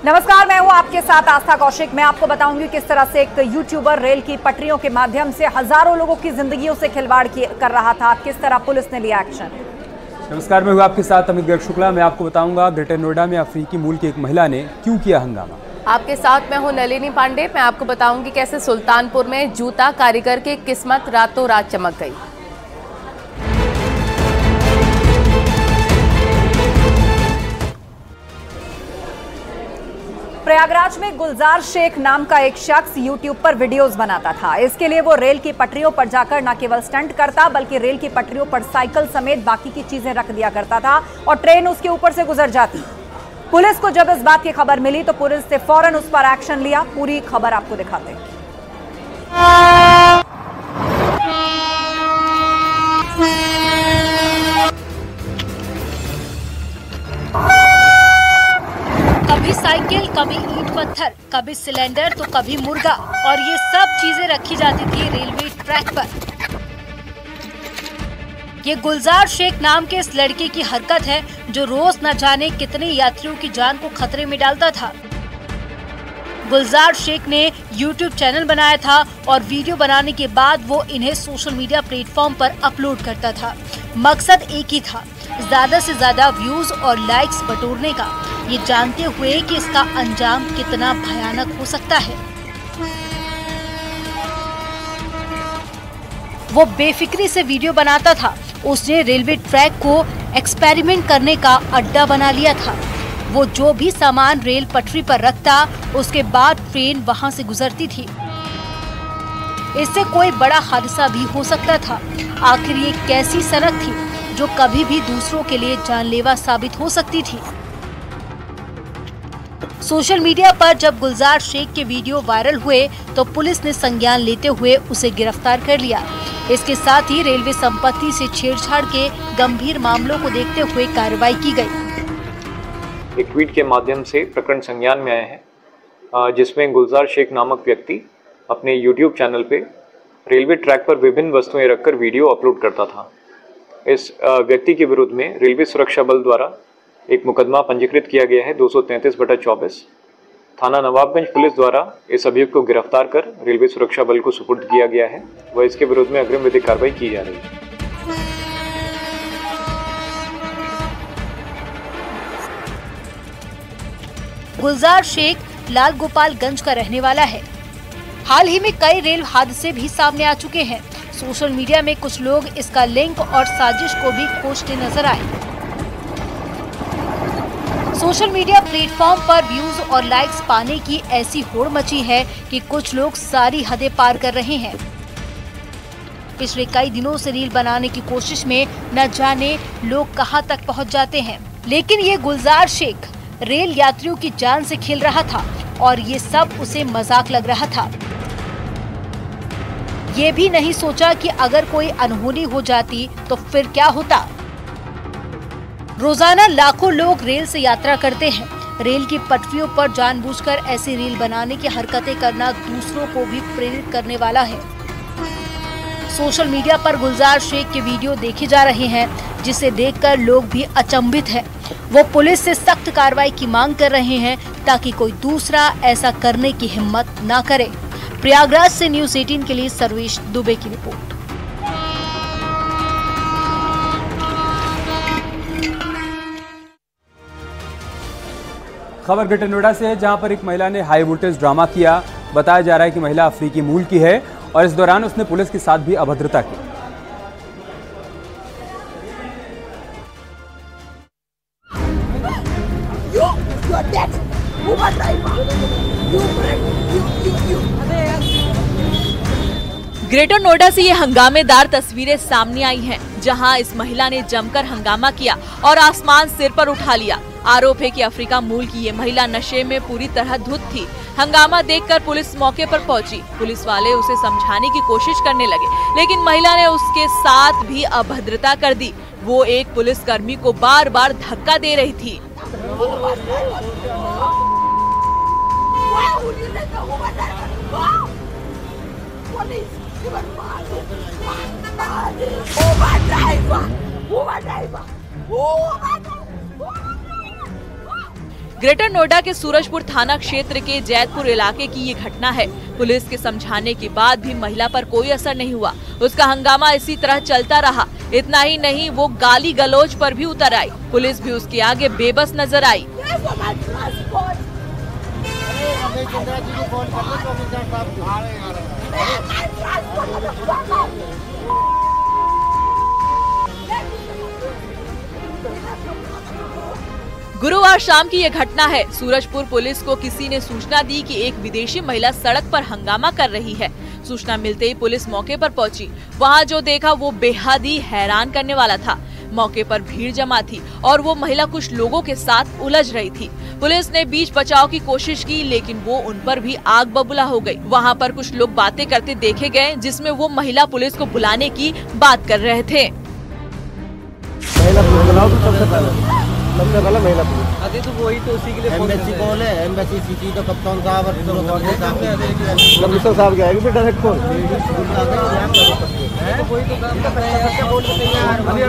नमस्कार, मैं हूं आपके साथ आस्था कौशिक। मैं आपको बताऊंगी किस तरह से एक यूट्यूबर रेल की पटरियों के माध्यम से हजारों लोगों की जिंदगियों से खिलवाड़ कर रहा था, किस तरह पुलिस ने लिया एक्शन। नमस्कार, मैं हूं आपके साथ अमित गर्ग शुक्ला। मैं आपको बताऊंगा ग्रेटर नोएडा में अफ्रीकी मूल की एक महिला ने क्यों किया हंगामा। आपके साथ मैं हूं नलिनी पांडे। मैं आपको बताऊंगी कैसे सुल्तानपुर में जूता कारीगर की किस्मत रातों रात चमक गई। प्रयागराज में गुलजार शेख नाम का एक शख्स यूट्यूब पर वीडियोस बनाता था। इसके लिए वो रेल की पटरियों पर जाकर न केवल स्टंट करता बल्कि रेल की पटरियों पर साइकिल समेत बाकी की चीजें रख दिया करता था और ट्रेन उसके ऊपर से गुजर जाती। पुलिस को जब इस बात की खबर मिली तो पुलिस ने फौरन उस पर एक्शन लिया। पूरी खबर आपको दिखाते हैं। कभी साइकिल, कभी ईंट पत्थर, कभी सिलेंडर तो कभी मुर्गा, और ये सब चीजें रखी जाती थी रेलवे ट्रैक पर। ये गुलजार शेख नाम के इस लड़के की हरकत है जो रोज न जाने कितने यात्रियों की जान को खतरे में डालता था। गुलजार शेख ने YouTube चैनल बनाया था और वीडियो बनाने के बाद वो इन्हें सोशल मीडिया प्लेटफॉर्म पर अपलोड करता था। मकसद एक ही था, ज्यादा से ज्यादा व्यूज और लाइक्स बटोरने का, ये जानते हुए कि इसका अंजाम कितना भयानक हो सकता है। वो बेफिक्री से वीडियो बनाता था। उसने रेलवे ट्रैक को एक्सपेरिमेंट करने का अड्डा बना लिया था। वो जो भी सामान रेल पटरी पर रखता, उसके बाद ट्रेन वहां से गुजरती थी। इससे कोई बड़ा हादसा भी हो सकता था। आखिर ये कैसी सड़क थी जो कभी भी दूसरों के लिए जानलेवा साबित हो सकती थी। सोशल मीडिया पर जब गुलजार शेख के वीडियो वायरल हुए तो पुलिस ने संज्ञान लेते हुए उसे गिरफ्तार कर लिया। इसके साथ ही रेलवे संपत्ति से छेड़छाड़ के गंभीर मामलों को देखते हुए कार्रवाई की गई। एक ट्वीट के माध्यम से प्रकरण संज्ञान में आए हैं, जिसमें गुलजार शेख नामक व्यक्ति अपने YouTube चैनल पे रेलवे ट्रैक पर विभिन्न वस्तुएं रखकर वीडियो अपलोड करता था। इस व्यक्ति के विरुद्ध में रेलवे सुरक्षा बल द्वारा एक मुकदमा पंजीकृत किया गया है 233/24। थाना नवाबगंज पुलिस द्वारा इस अभियुक्त को गिरफ्तार कर रेलवे सुरक्षा बल को सुपुर्द किया गया है व इसके विरुद्ध में अग्रिम विधिक कार्रवाई की जा रही है। गुलजार शेख लाल गोपालगंज का रहने वाला है। हाल ही में कई रेल हादसे भी सामने आ चुके हैं। सोशल मीडिया में कुछ लोग इसका लिंक और साजिश को भी खोजते नजर आए। सोशल मीडिया प्लेटफॉर्म पर व्यूज और लाइक्स पाने की ऐसी होड़ मची है कि कुछ लोग सारी हदें पार कर रहे हैं। पिछले कई दिनों से रील बनाने की कोशिश में न जाने लोग कहां तक पहुंच जाते हैं, लेकिन ये गुलजार शेख रेल यात्रियों की जान से खेल रहा था और ये सब उसे मजाक लग रहा था। ये भी नहीं सोचा कि अगर कोई अनहोनी हो जाती तो फिर क्या होता। रोजाना लाखों लोग रेल से यात्रा करते हैं। रेल की पटरियों पर जानबूझकर ऐसी रील बनाने की हरकतें करना दूसरों को भी प्रेरित करने वाला है। सोशल मीडिया पर गुलजार शेख के वीडियो देखे जा रहे हैं, जिसे देखकर लोग भी अचंभित हैं। वो पुलिस से सख्त कार्रवाई की मांग कर रहे हैं ताकि कोई दूसरा ऐसा करने की हिम्मत ना करे। प्रयागराज से न्यूज़ 18 के लिए सर्वेश दुबे की रिपोर्ट। खबर ग्रेटर नोएडा से है, जहां पर एक महिला ने हाई वोल्टेज ड्रामा किया। बताया जा रहा है कि महिला अफ्रीकी मूल की है और इस दौरान उसने पुलिस के साथ भी अभद्रता की। ग्रेटर नोएडा से ये हंगामेदार तस्वीरें सामने आई हैं, जहां इस महिला ने जमकर हंगामा किया और आसमान सिर पर उठा लिया। आरोप है कि अफ्रीका मूल की ये महिला नशे में पूरी तरह धुत थी। हंगामा देखकर पुलिस मौके पर पहुंची। पुलिस वाले उसे समझाने की कोशिश करने लगे, लेकिन महिला ने उसके साथ भी अभद्रता कर दी। वो एक पुलिसकर्मी को बार बार धक्का दे रही थी। ग्रेटर नोएडा के सूरजपुर थाना क्षेत्र के जैतपुर इलाके की ये घटना है। पुलिस के समझाने के बाद भी महिला पर कोई असर नहीं हुआ। उसका हंगामा इसी तरह चलता रहा। इतना ही नहीं, वो गाली गलौज पर भी उतर आई। पुलिस भी उसके आगे बेबस नजर आई। गुरुवार शाम की ये घटना है। सूरजपुर पुलिस को किसी ने सूचना दी कि एक विदेशी महिला सड़क पर हंगामा कर रही है। सूचना मिलते ही पुलिस मौके पर पहुंची। वहां जो देखा वो बेहद ही हैरान करने वाला था। मौके पर भीड़ जमा थी और वो महिला कुछ लोगों के साथ उलझ रही थी। पुलिस ने बीच बचाव की कोशिश की, लेकिन वो उन पर भी आग बबूला हो गई। वहाँ पर कुछ लोग बातें करते देखे गए, जिसमें वो महिला पुलिस को बुलाने की बात कर रहे थे। सबसे पहले महिला पुलिस अभी तो वही तो उसी के लिए एम्बेसी कॉल है। एम्बेसी सिटी तो कप्तान साहब और कमिश्नर साहब के आएगी फिर डायरेक्ट कॉल वही तो काम का पैसा बोल अभी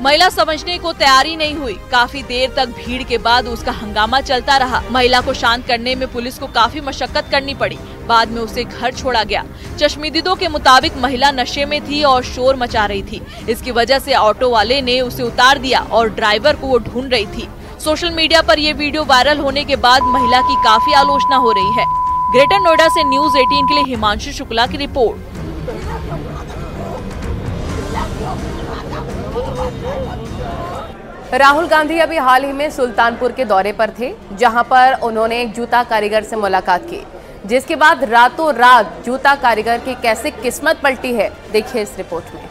महिला समझने को तैयारी नहीं हुई। काफी देर तक भीड़ के बाद उसका हंगामा चलता रहा। महिला को शांत करने में पुलिस को काफी मशक्कत करनी पड़ी। बाद में उसे घर छोड़ा गया। चश्मदीदों के मुताबिक महिला नशे में थी और शोर मचा रही थी। इसकी वजह से ऑटो वाले ने उसे उतार दिया और ड्राइवर को वो ढूंढ रही थी। सोशल मीडिया पर ये वीडियो वायरल होने के बाद महिला की काफी आलोचना हो रही है। ग्रेटर नोएडा से न्यूज़ 18 के लिए हिमांशु शुक्ला की रिपोर्ट। राहुल गांधी अभी हाल ही में सुल्तानपुर के दौरे पर थे, जहां पर उन्होंने एक जूता कारीगर से मुलाकात की, जिसके बाद रातों रात जूता कारीगर की कैसे किस्मत पलटी है, देखिए इस रिपोर्ट में।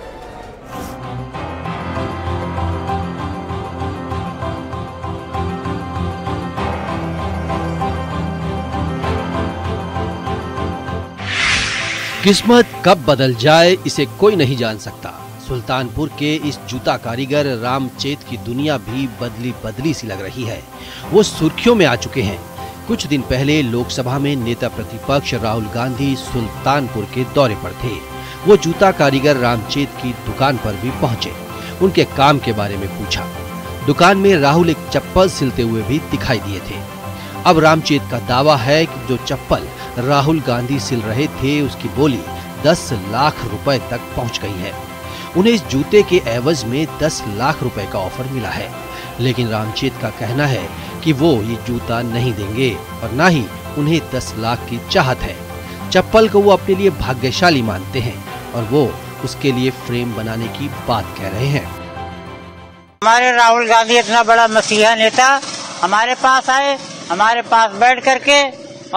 किस्मत कब बदल जाए इसे कोई नहीं जान सकता। सुल्तानपुर के इस जूता कारीगर रामचेत की दुनिया भी बदली बदली सी लग रही है। वो सुर्खियों में आ चुके हैं। कुछ दिन पहले लोकसभा में नेता प्रतिपक्ष राहुल गांधी सुल्तानपुर के दौरे पर थे। वो जूता कारीगर रामचेत की दुकान पर भी पहुंचे। उनके काम के बारे में पूछा। दुकान में राहुल एक चप्पल सिलते हुए भी दिखाई दिए थे। अब रामचेत का दावा है कि जो चप्पल राहुल गांधी सिल रहे थे उसकी बोली 10 लाख रुपए तक पहुंच गई है। उन्हें इस जूते के एवज में 10 लाख रुपए का ऑफर मिला है, लेकिन रामचेत का कहना है कि वो ये जूता नहीं देंगे और ना ही उन्हें 10 लाख की चाहत है। चप्पल को वो अपने लिए भाग्यशाली मानते हैं और वो उसके लिए फ्रेम बनाने की बात कह रहे हैं। हमारे राहुल गांधी इतना बड़ा मसीहा नेता हमारे पास आए, हमारे पास बैठ करके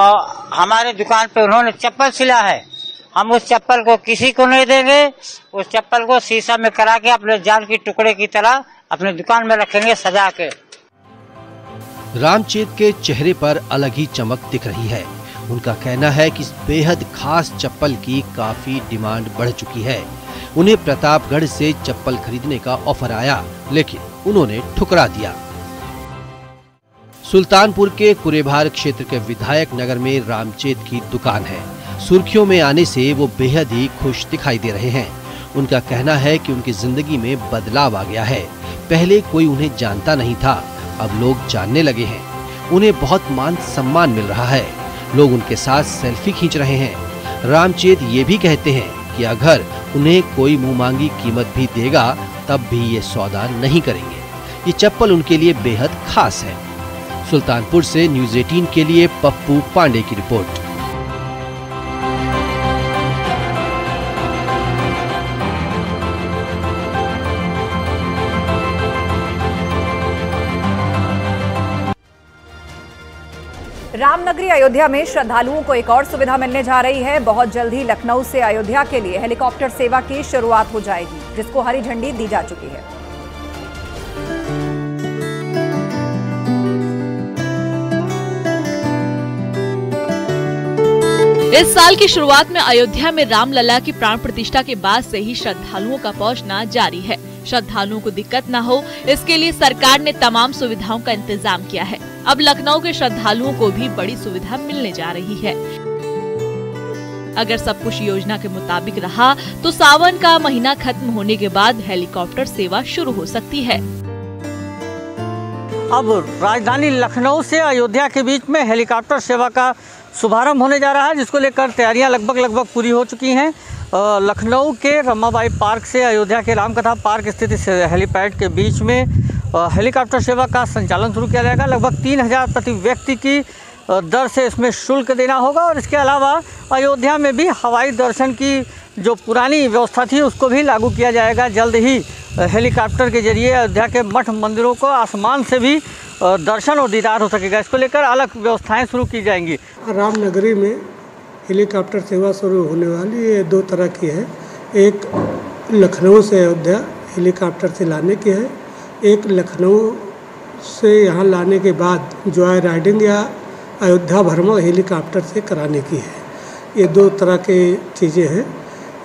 और हमारे दुकान पे उन्होंने चप्पल सिला है। हम उस चप्पल को किसी को नहीं देंगे। उस चप्पल को शीशा में करा के अपने जान की टुकड़े की तरह अपने दुकान में रखेंगे सजा के। रामचेत के चेहरे पर अलग ही चमक दिख रही है। उनका कहना है कि इस बेहद खास चप्पल की काफी डिमांड बढ़ चुकी है। उन्हें प्रतापगढ़ से चप्पल खरीदने का ऑफर आया, लेकिन उन्होंने ठुकरा दिया। सुल्तानपुर के कुरेभार क्षेत्र के विधायक नगर में रामचेत की दुकान है। सुर्खियों में आने से वो बेहद ही खुश दिखाई दे रहे हैं। उनका कहना है कि उनकी जिंदगी में बदलाव आ गया है। पहले कोई उन्हें जानता नहीं था, अब लोग जानने लगे हैं। उन्हें बहुत मान सम्मान मिल रहा है। लोग उनके साथ सेल्फी खींच रहे हैं। रामचेत ये भी कहते हैं कि अगर उन्हें कोई मुंह मांगी कीमत भी देगा तब भी ये सौदा नहीं करेंगे। ये चप्पल उनके लिए बेहद खास है। सुल्तानपुर से न्यूज़ 18 के लिए पप्पू पांडे की रिपोर्ट। रामनगरी अयोध्या में श्रद्धालुओं को एक और सुविधा मिलने जा रही है। बहुत जल्द ही लखनऊ से अयोध्या के लिए हेलीकॉप्टर सेवा की शुरुआत हो जाएगी, जिसको हरी झंडी दी जा चुकी है। इस साल की शुरुआत में अयोध्या में रामलला की प्राण प्रतिष्ठा के बाद से ही श्रद्धालुओं का पहुंचना जारी है। श्रद्धालुओं को दिक्कत न हो, इसके लिए सरकार ने तमाम सुविधाओं का इंतजाम किया है। अब लखनऊ के श्रद्धालुओं को भी बड़ी सुविधा मिलने जा रही है। अगर सब कुछ योजना के मुताबिक रहा तो सावन का महीना खत्म होने के बाद हेलीकॉप्टर सेवा शुरू हो सकती है। अब राजधानी लखनऊ से अयोध्या के बीच में हेलीकॉप्टर सेवा का शुभारंभ होने जा रहा है, जिसको लेकर तैयारियां लगभग पूरी हो चुकी हैं। लखनऊ के रमाबाई पार्क से अयोध्या के रामकथा पार्क स्थित इस हेलीपैड के बीच में हेलीकॉप्टर सेवा का संचालन शुरू किया जाएगा। लगभग 3000 प्रति व्यक्ति की दर से इसमें शुल्क देना होगा और इसके अलावा अयोध्या में भी हवाई दर्शन की जो पुरानी व्यवस्था थी उसको भी लागू किया जाएगा। जल्द ही हेलीकॉप्टर के जरिए अयोध्या के मठ मंदिरों को आसमान से भी दर्शन और दीदार हो सकेगा। इसको लेकर अलग व्यवस्थाएं शुरू की जाएंगी। रामनगरी में हेलीकॉप्टर सेवा शुरू होने वाली ये 2 तरह की है। एक लखनऊ से अयोध्या हेलीकॉप्टर से लाने की है, एक लखनऊ से यहाँ लाने के बाद जॉय राइडिंग या अयोध्या भ्रमण हेलीकॉप्टर से कराने की है। ये 2 तरह की चीज़ें हैं।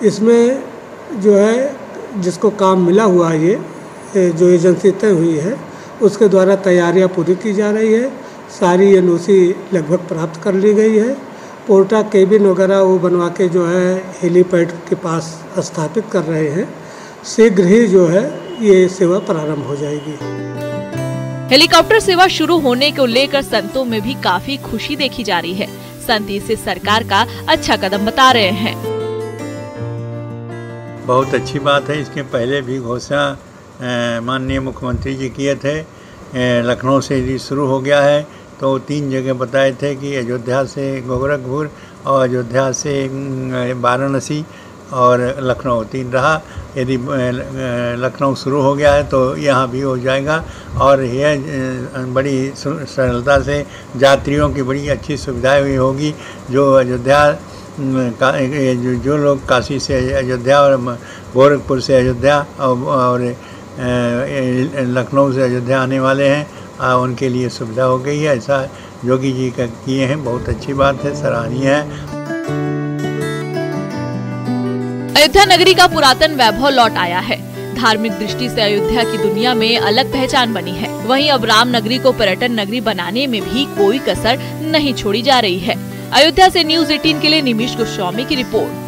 इसमें जो है जिसको काम मिला हुआ ये जो एजेंसी तय हुई है उसके द्वारा तैयारियां पूरी की जा रही है। सारी एनओसी लगभग प्राप्त कर ली गई है। पोर्टा केबिन वगैरह वो बनवा के जो है हेलीपैड के पास स्थापित कर रहे हैं। शीघ्र ही जो है ये सेवा प्रारंभ हो जाएगी। हेलीकॉप्टर सेवा शुरू होने को लेकर संतों में भी काफी खुशी देखी जा रही है। संत इसे सरकार का अच्छा कदम बता रहे हैं। बहुत अच्छी बात है। इसके पहले भी घोषणा माननीय मुख्यमंत्री जी किए थे। लखनऊ से यदि शुरू हो गया है तो 3 जगह बताए थे कि अयोध्या से गोरखपुर और अयोध्या से वाराणसी और लखनऊ 3 रहा। यदि लखनऊ शुरू हो गया है तो यहाँ भी हो जाएगा और यह बड़ी सरलता से यात्रियों की बड़ी अच्छी सुविधाएं हुई होगी। जो अयोध्या जो लोग काशी से अयोध्या और गोरखपुर से अयोध्या और लखनऊ से अयोध्या आने वाले हैं उनके लिए सुविधा हो गई है। ऐसा योगी जी का किए हैं, बहुत अच्छी बात है, सराहनीय है। अयोध्या नगरी का पुरातन वैभव लौट आया है। धार्मिक दृष्टि से अयोध्या की दुनिया में अलग पहचान बनी है। वहीं अब राम नगरी को पर्यटन नगरी बनाने में भी कोई कसर नहीं छोड़ी जा रही है। अयोध्या से न्यूज़ 18 के लिए निमिष गोस्वामी की रिपोर्ट।